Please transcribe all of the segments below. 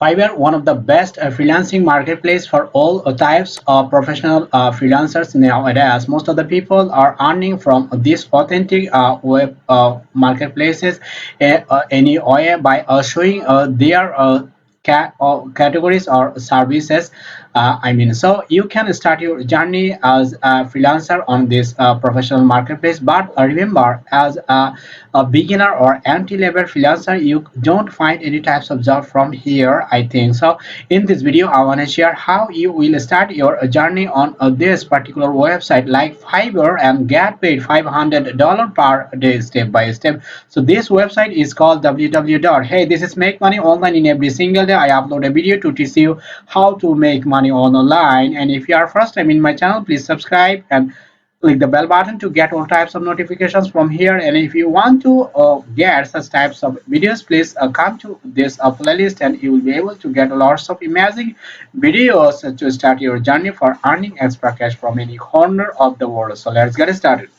Fiverr, one of the best freelancing marketplace for all types of professional freelancers nowadays. Most of the people are earning from these authentic web marketplaces anywhere by showing their categories or services. So you can start your journey as a freelancer on this professional marketplace. But remember, as a beginner or entry-level freelancer, you don't find any types of job from here, I think. So in this video, I want to share how you will start your journey on this particular website like Fiverr and get paid $500 per day step by step. So this website is called www. Hey, this is make money online. In every single day I upload a video to teach you how to make money online. And if you are first time in my channel, please subscribe and click the bell button to get all types of notifications from here. And if you want to get such types of videos, please come to this playlist, and you will be able to get lots of amazing videos to start your journey for earning extra cash from any corner of the world. So let's get started.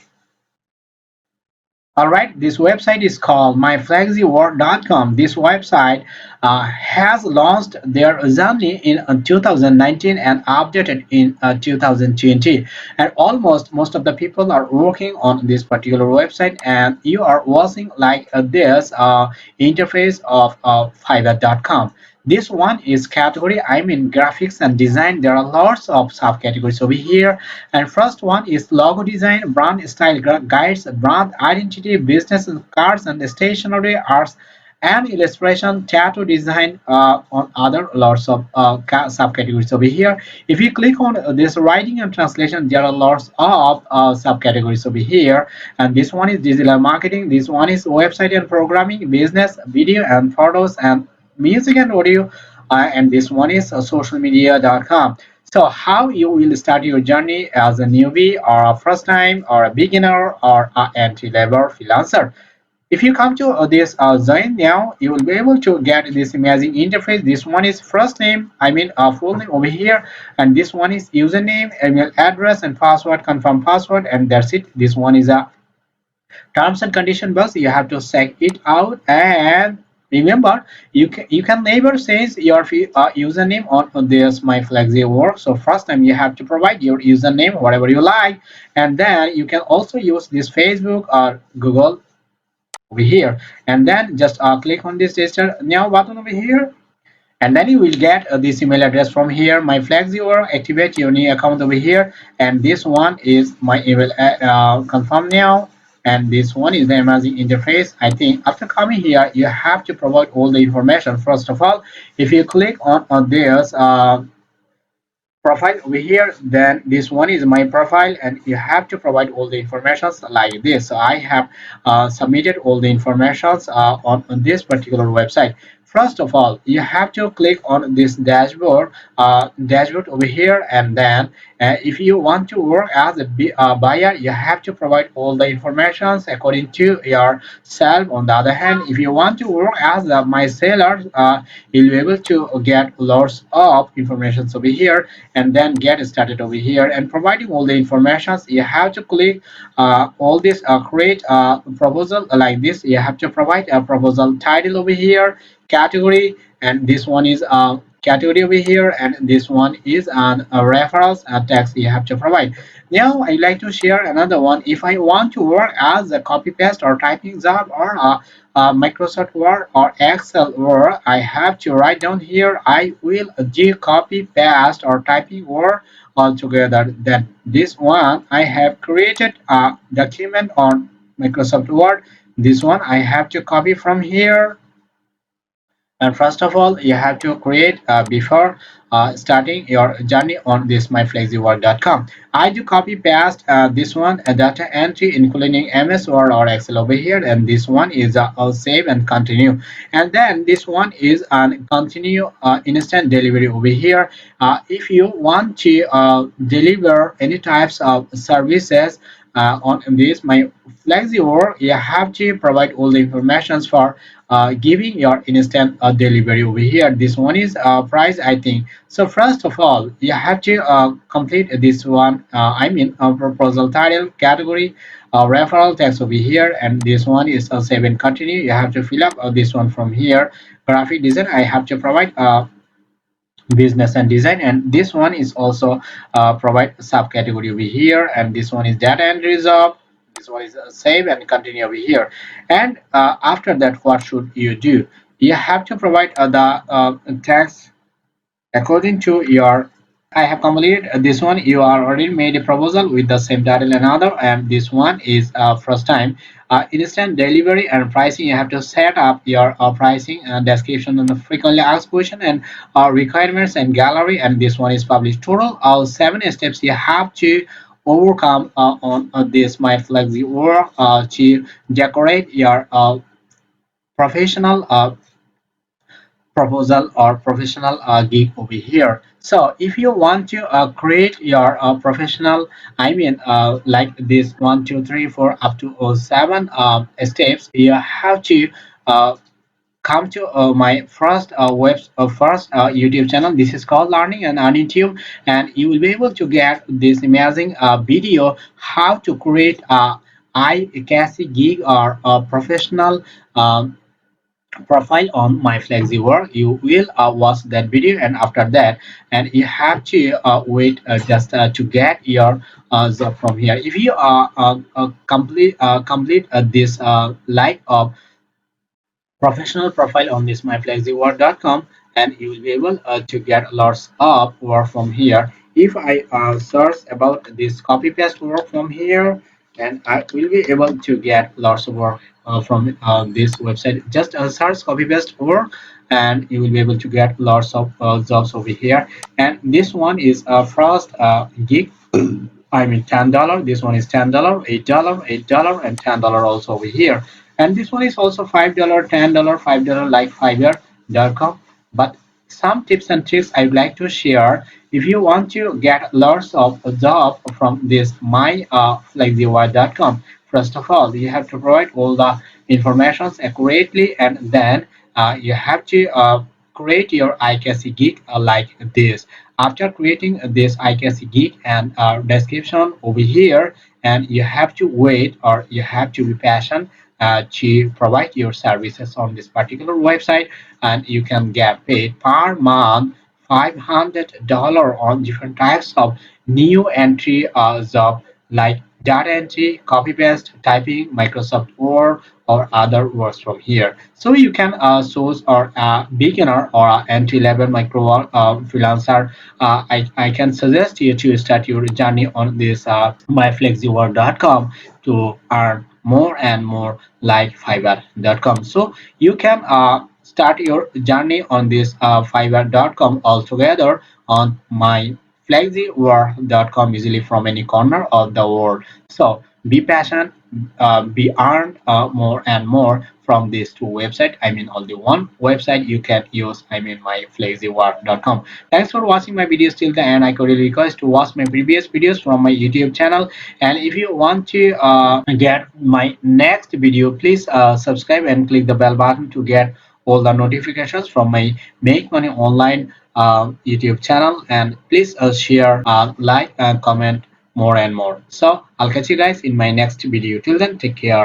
All right, this website is called myflexiwork.com. This website has launched their journey in 2019 and updated in 2020. And almost most of the people are working on this particular website, and you are watching like this interface of fiverr.com. This one is category, I mean graphics and design. There are lots of subcategories over here. And first one is logo design, brand style guides, brand identity, business cards and stationery, arts and illustration, tattoo design, on other lots of subcategories over here. If you click on this writing and translation, there are lots of subcategories over here. And this one is digital marketing, this one is website and programming, business, video and photos, and music and audio, and this one is social media.com. So how you will start your journey as a newbie or a first time or a beginner or an entry level freelancer. If you come to this join now, you will be able to get this amazing interface. This one is first name, I mean full name over here, and this one is username, email address, and password, confirm password, and that's it. This one is a terms and condition box. You have to check it out. And remember, you can never change your username on this my flexi work. So first time you have to provide your username whatever you like, and then you can also use this Facebook or Google over here. And then just click on this register now button over here, and then you will get this email address from here. My FlexiWork, activate your new account over here, and this one is my email confirm now. And this one is the amazing interface. I think after coming here, you have to provide all the information. First of all, if you click on this profile over here, then this one is my profile, and you have to provide all the informations like this. So I have submitted all the informations on this particular website. First of all, you have to click on this dashboard over here, and then if you want to work as a buyer, you have to provide all the informations according to yourself. On the other hand, if you want to work as my seller, you'll be able to get lots of information over here, and then get started over here. And providing all the informations, you have to click all this create proposal like this. You have to provide a proposal title over here, category, and this one is category over here, and this one is an referrals text you have to provide. Now I like to share another one. If I want to work as a copy paste or typing job, or Microsoft Word or Excel Word, I have to write down here. I will do copy paste or typing word altogether. Then this one I have created a document on Microsoft Word. This one I have to copy from here. And first of all, you have to create before starting your journey on this myflexiwork.com. I do copy paste this one, a data entry including MS Word or Excel over here, and this one is I'll save and continue. And then this one is an continue instant delivery over here. If you want to deliver any types of services on this my FlexiWork, you have to provide all the informations for giving your instant delivery over here. This one is price, I think. So first of all, you have to complete this one. I mean proposal title, category, referral text over here, and this one is save and continue. You have to fill up this one from here. graphic design, I have to provide business and design, and this one is also provide subcategory over here, and this one is data entry job. This one is save and continue over here. And after that, what should you do? You have to provide the tax according to your. I have completed this one. You are already made a proposal with the same title and other, and this one is first time. Instant delivery and pricing. You have to set up your pricing and description on the frequently asked question and requirements and gallery. And this one is published. Total seven steps you have to overcome on this my flexi work to decorate your professional proposal or professional gig over here. So if you want to create your professional, I mean like this 1 2 3 4 up to 7 steps, you have to come to my first YouTube channel. This is called Learning and Earning Tube, and you will be able to get this amazing video how to create a ICASI gig or a professional profile on my FlexiWork. You will watch that video, and after that, and you have to wait just to get your job from here. If you are complete this like of professional profile on this myflexiwork.com, and you will be able to get lots of work from here. If I search about this copy paste work from here, and I will be able to get lots of work from this website. Just search copy paste work, and you will be able to get lots of jobs over here. And this one is first gig, I mean $10. This one is $10, $8, $8, and $10 also over here. And this one is also $5, $10, $5 like fiverr.com. But some tips and tricks I would like to share. If you want to get lots of job from this my flexiwork.com, first of all, you have to provide all the informations accurately, and then you have to create your IKC gig like this. After creating this IKC gig and description over here, and you have to wait or you have to be patient to provide your services on this particular website, and you can get paid per month $500 on different types of new entry job like data entry, copy paste, typing, Microsoft Word, or other works from here. So you can source or beginner or entry level micro freelancer. I can suggest you to start your journey on this myflexiwork.com to earn more and more like fiverr.com. So you can start your journey on this fiverr.com altogether on myflexiwork.com easily from any corner of the world. So be patient, be earned more and more from these two websites. I mean only one website you can use, I mean myflexiwork.com. Thanks for watching my videos till the end. I could really request to watch my previous videos from my YouTube channel, and if you want to get my next video, please subscribe and click the bell button to get all the notifications from my Make Money Online YouTube channel. And please share, like, and comment more and more. So I'll catch you guys in my next video. Till then, take care.